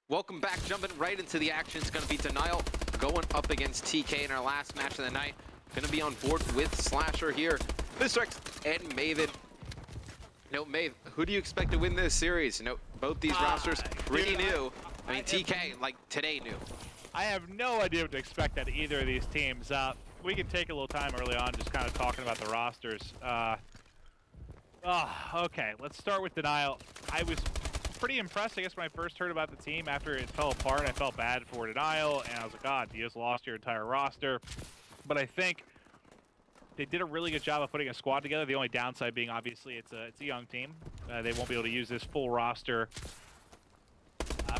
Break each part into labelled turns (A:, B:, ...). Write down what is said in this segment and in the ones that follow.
A: Welcome back, jumping right into the action. It's going to be Denial going up against TK in our last match of the night. Going to be on board with Slasher here, Misrex and Maven. Maeve, who do you expect to win this series? Both these rosters pretty new. I mean, TK, like today, new.
B: I have no idea what to expect out of either of these teams. We can take a little time early on just kind of talking about the rosters. Okay, let's start with Denial. I was pretty impressed, I guess, when I first heard about the team. After it fell apart, I felt bad for Denial, and I was like, God, you just lost your entire roster. But I think they did a really good job of putting a squad together. The only downside being, obviously, it's a young team. They won't be able to use this full roster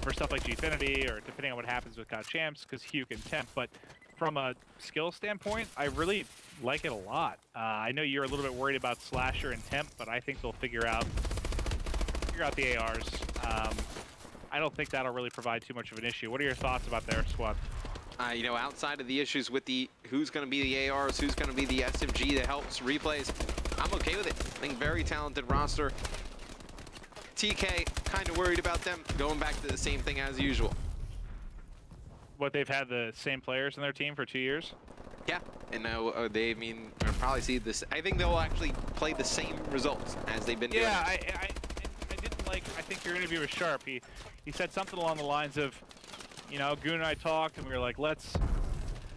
B: for stuff like Gfinity or depending on what happens with COD Champs, because Hugh can temp. But from a skill standpoint, I really like it a lot. I know you're a little bit worried about Slasher and Temp, but I think they'll figure out the ARs. I don't think that'll really provide too much of an issue. What are your thoughts about their squad?
A: Outside of the issues with the who's going to be the ARs, who's going to be the SMG that helps replays, I'm okay with it. I think very talented roster. TK, kind of worried about them going back to the same thing as usual.
B: What, they've had the same players in their team for 2 years?
A: Yeah, and now they'll probably see this. I think they'll actually play the same results as they've been doing.
B: Yeah, I didn't like, I think your interview with Sharp, he said something along the lines of, Goon and I talked and we were like,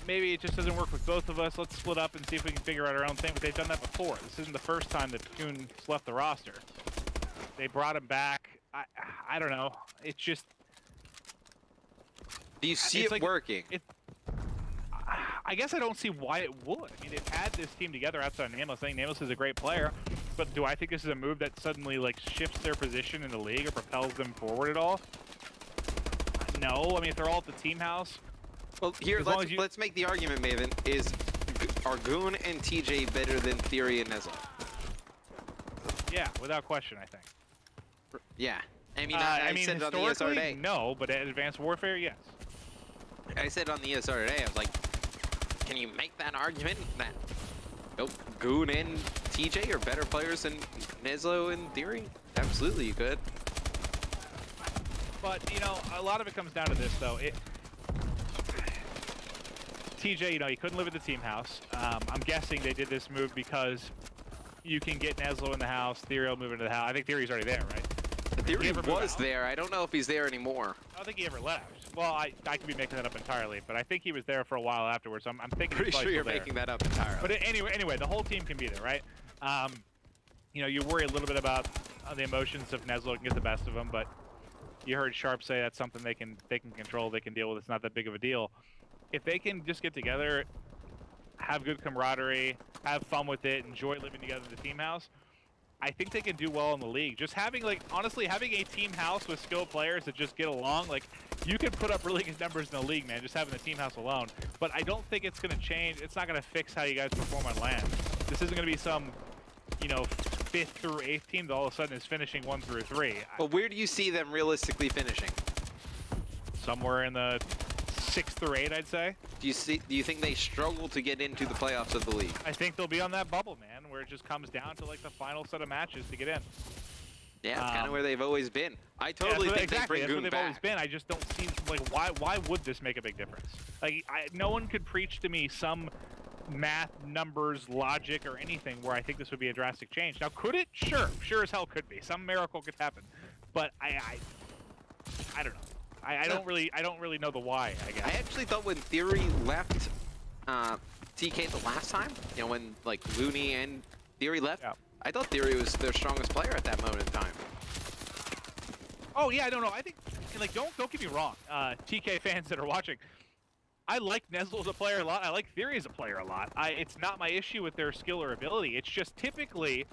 B: maybe it just doesn't work with both of us. Let's split up and see if we can figure out our own thing. But they've done that before. This isn't the first time that Goon left the roster. They brought him back. I don't know. It's just...
A: Do you see it working?
B: I guess I don't see why it would. I mean, they've had this team together outside of Nameless. I think Nameless is a great player. But do I think this is a move that suddenly shifts their position in the league or propels them forward at all? No. I mean, if they're all at the team house...
A: Well, here, let's make the argument, Maven, are Goon and TJ better than Theory and Nezel?
B: Yeah, without question, I think.
A: Yeah. I mean, said it on the ESR today.
B: No, but at Advanced Warfare, yes.
A: I said on the ESR today, I was like, can you make that argument that Goon and TJ are better players than Nezlo and Theory? Absolutely, you could.
B: But, a lot of it comes down to this, though. TJ, he couldn't live at the team house. I'm guessing they did this move because you can get Nezlo in the house, Theory will move into the house. I think Theory's already there, right?
A: Theory was there. I don't know if he's there anymore.
B: I don't think he ever left. Well, I could be making that up entirely, but I think he was there for a while afterwards. I'm thinking
A: pretty sure you're making that up entirely.
B: But anyway, the whole team can be there, right? You worry a little bit about the emotions of Nezlo can get the best of them, but you heard Sharp say that's something they can control, they can deal with. It's not that big of a deal. If they can just get together, have good camaraderie, have fun with it, enjoy living together in the team house, I think they can do well in the league. Just having, honestly, having a team house with skilled players that just get along, you can put up really good numbers in the league, man, just having the team house alone. But I don't think it's going to change. It's not going to fix how you guys perform on LAN. This isn't going to be some, 5th through 8th team that all of a sudden is finishing 1 through 3.
A: But where do you see them realistically finishing?
B: Somewhere in the 6th or 8, I'd say.
A: Do you think they struggle to get into the playoffs of the league?
B: I think they'll be on that bubble, man, where it just comes down to the final set of matches to get in.
A: Yeah, it's kind of where they've always been. I totally think they bring Goon back.
B: That's where they've always been. I just don't see why would this make a big difference? No one could preach to me some math, numbers, logic, or anything where I think this would be a drastic change. Now, could it? Sure as hell could be. Some miracle could happen, but I don't know. I don't really know the why, I guess.
A: I actually thought when Theory left TK the last time, when Looney and Theory left, yeah. I thought Theory was their strongest player at that moment in time.
B: Oh yeah, I don't know. I think don't get me wrong, TK fans that are watching, I like Nezlo as a player a lot. I like Theory as a player a lot. It's not my issue with their skill or ability. It's just typically,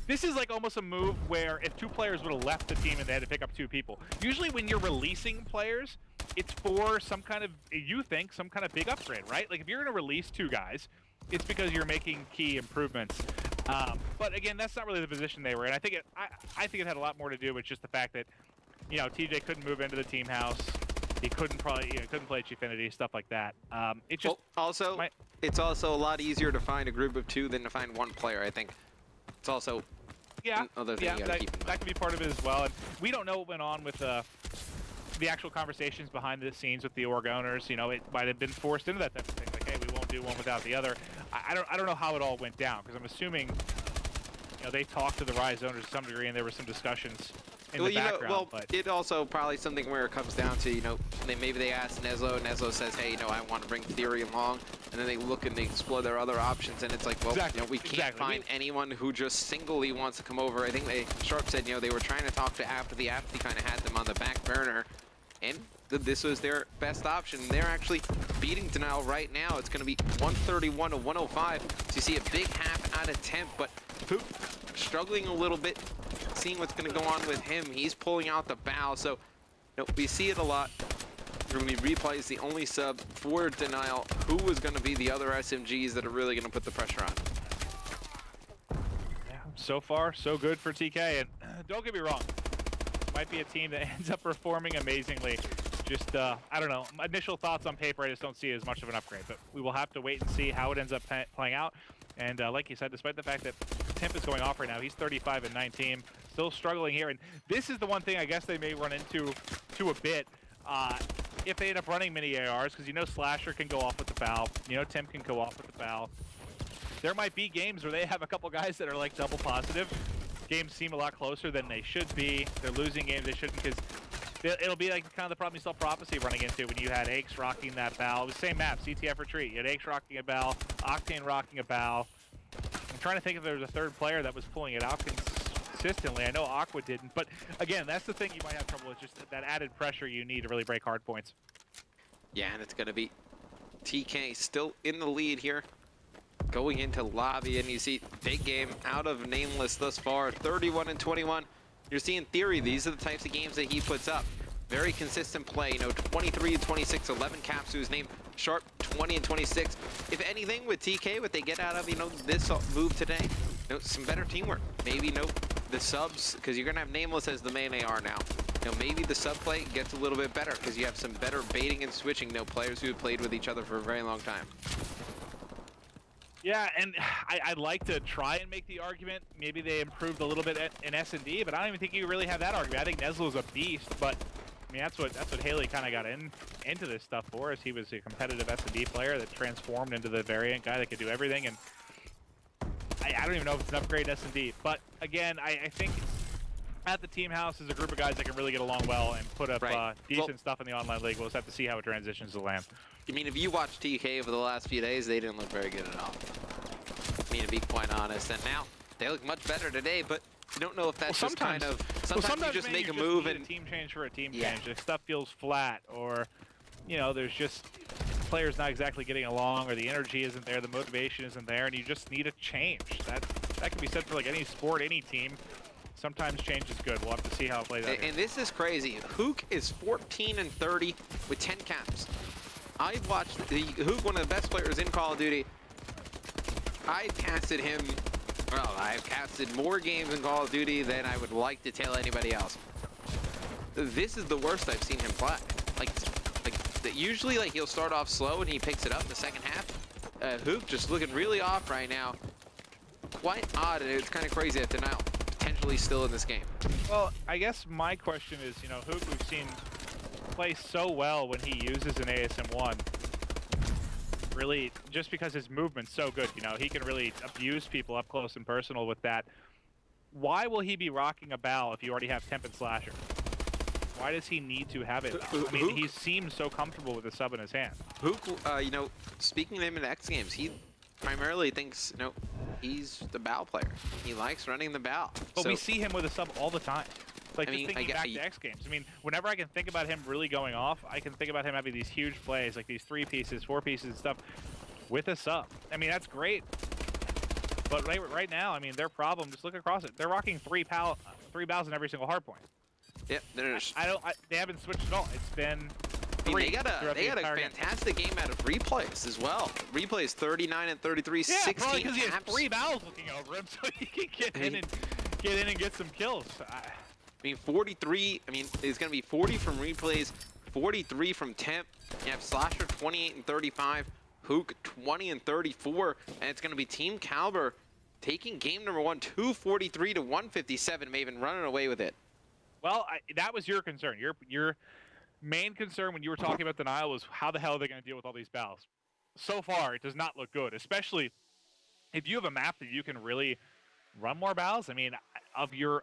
B: this is almost a move where if 2 players would have left the team and they had to pick up 2 people. Usually when you're releasing players, it's for some kind of big upgrade, right? If you're going to release 2 guys, it's because you're making key improvements. But again, that's not really the position they were in. I think it had a lot more to do with just the fact that, TJ couldn't move into the team house. He couldn't play Gfinity, stuff like that. It just
A: it's also a lot easier to find a group of 2 than to find 1 player. I think it's also another thing you gotta keep in mind.
B: That could be part of it as well. And we don't know what went on with the actual conversations behind the scenes with the org owners, you know, it might have been forced into that type of thing. Like, hey, we won't do one without the other. I don't know how it all went down, because I'm assuming, you know, they talked to the Rise owners to some degree, and there were some discussions in the background.
A: But it also probably something where it comes down to, you know, maybe they ask Neslo, and Neslo says, hey, you know, I want to bring Theory along, and then they look and they explore their other options, and it's like, well, you know, we can't find anyone who just singly wants to come over. I think Sharp said, you know, they were trying to talk to Apathy. Apathy kind of had them on the back burner, and this was their best option. They're actually beating Denial right now. It's going to be 131 to 105. So you see a big half out of temp, but Poop struggling a little bit, seeing what's going to go on with him. He's pulling out the bow, so you know, we see it a lot. When we replay is the only sub for Denial. Who is going to be the other SMGs that are really going to put the pressure on?
B: Yeah, so far, so good for TK. And don't get me wrong, might be a team that ends up performing amazingly. Just, I don't know, my initial thoughts on paper, I just don't see as much of an upgrade. But we will have to wait and see how it ends up playing out. And like you said, despite the fact that Temp is going off right now, he's 35 and 19, still struggling here. And this is the one thing I guess they may run into a bit if they end up running mini ARs, because you know Slasher can go off with the bow, you know Temp can go off with the bow. There might be games where they have a couple guys that are like double positive. Games seem a lot closer than they should be. They're losing games they shouldn't, because it'll be like kind of the problem you saw Prophecy running into when you had Aches rocking that bow. It was the same map, CTF Retreat. You had Aches rocking a bow, Octane rocking a bow. I'm trying to think if there was a third player that was pulling it out consistently. I know Aqua didn't, but again, that's the thing you might have trouble with, just that added pressure you need to really break hard points.
A: Yeah, and it's going to be TK still in the lead here, going into lobby, and you see big game out of Nameless thus far, 31 and 21. You're seeing Theory. These are the types of games that he puts up. Very consistent play, you know, 23 and 26, 11 caps to his name. Sharp, 20 and 26. If anything, with TK, what they get out of, you know, this move today, you know, some better teamwork. Maybe, you know, the subs, because you're going to have Nameless as the main AR now. You know, maybe the sub play gets a little bit better, because you have some better baiting and switching, you know, players who have played with each other for a very long time.
B: Yeah, and I'd like to try and make the argument. Maybe they improved a little bit in S&D, but I don't even think you really have that argument. I think Neslo's a beast, but I mean that's what Haley kind of got into this stuff for. Is he was a competitive S&D player that transformed into the variant guy that could do everything. And I don't even know if it's an upgrade S&D, but again, I think at the team house is a group of guys that can really get along well and put up decent stuff in the online league. We'll just have to see how it transitions to LAN.
A: I mean, if you watch TK over the last few days, they didn't look very good at all. I mean, to be quite honest. And now, they look much better today, but you don't know if that's just kind of... Sometimes you just make a move and...
B: a team change for a team change. If stuff feels flat, or, you know, there's just players not exactly getting along, or the energy isn't there, the motivation isn't there, and you just need a change. That can be said for like any sport, any team. Sometimes change is good. We'll have to see how it plays out.
A: And this is crazy. Hook is 14 and 30 with 10 caps. I've watched Hook, one of the best players in Call of Duty. I've casted him, well, I've casted more games in Call of Duty than I would like to tell anybody else. This is the worst I've seen him play. Usually, like, he'll start off slow and he picks it up in the second half. Hook just looking really off right now. Quite odd, and it's kind of crazy that Denial potentially still in this game.
B: Well, I guess my question is, you know, Hook we've seen play so well when he uses an ASM-1. Really, just because his movement's so good, you know, he can really abuse people up close and personal with that. Why will he be rocking a bow if you already have Temp and Slasher? Why does he need to have it? I mean, he seems so comfortable with the sub in his hand.
A: Hook, you know, speaking of him in X Games, he primarily thinks, you know, he's the bow player. He likes running the bow.
B: But we see him with a sub all the time. Like,
A: I mean,
B: just thinking back to X Games. I mean, whenever I can think about him really going off, I can think about him having these huge plays, like these 3 pieces, 4 pieces and stuff, with a sub. I mean, that's great. But right now, I mean, their problem, just look across it. They're rocking 3 bows in every single hard point.
A: Yep, there's...
B: they haven't switched at all. It's been...
A: I mean, they got a fantastic game out of Replays as well. Replays 39 and 33, 16
B: probably because he has 3 bows looking over him, so he can get in and get some kills.
A: I mean, 43. I mean, it's going to be 40 from Replays, 43 from Temp. You have Slasher 28 and 35, Hook 20 and 34, and it's going to be Team Kaliber taking game number 1, 243 to 157. Maven running away with it.
B: Well, that was your concern. main concern when you were talking about denial was how the hell are they going to deal with all these battles? So far, it does not look good, especially if you have a map that you can really run more battles. I mean, of your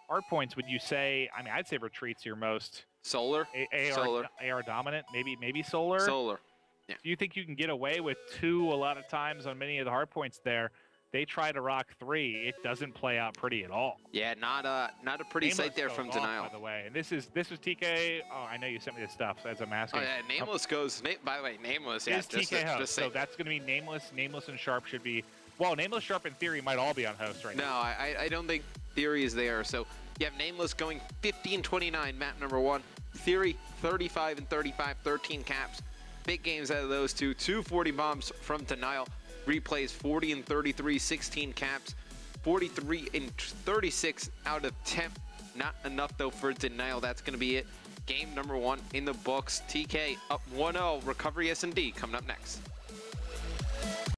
B: hard points, would you say? I mean, I'd say retreat's your most
A: Solar.
B: AR dominant. Maybe solar.
A: Solar. Yeah.
B: Do you think you can get away with 2 a lot of times on many of the hard points there? They try to rock 3. It doesn't play out pretty at all.
A: Yeah, not a pretty sight there from Denial.
B: By the way, and this was TK. Oh, I know you sent me this stuff as I'm asking.
A: Oh yeah, Nameless goes. By the way, Nameless.
B: Is TK host, so that's going to be Nameless. Nameless and Sharp should be. Well, Nameless, Sharp, in theory might all be on host right now.
A: No, I don't think Theory is there. So you have Nameless going 50-29, map number 1. Theory 35 and 35, 13 caps. Big games out of those two. 240 bombs from Denial. Replays 40 and 33, 16 caps. 43 and 36 out of 10. Not enough though for Denial. That's going to be it. Game number 1 in the books. TK up 1-0. Recovery S&D coming up next.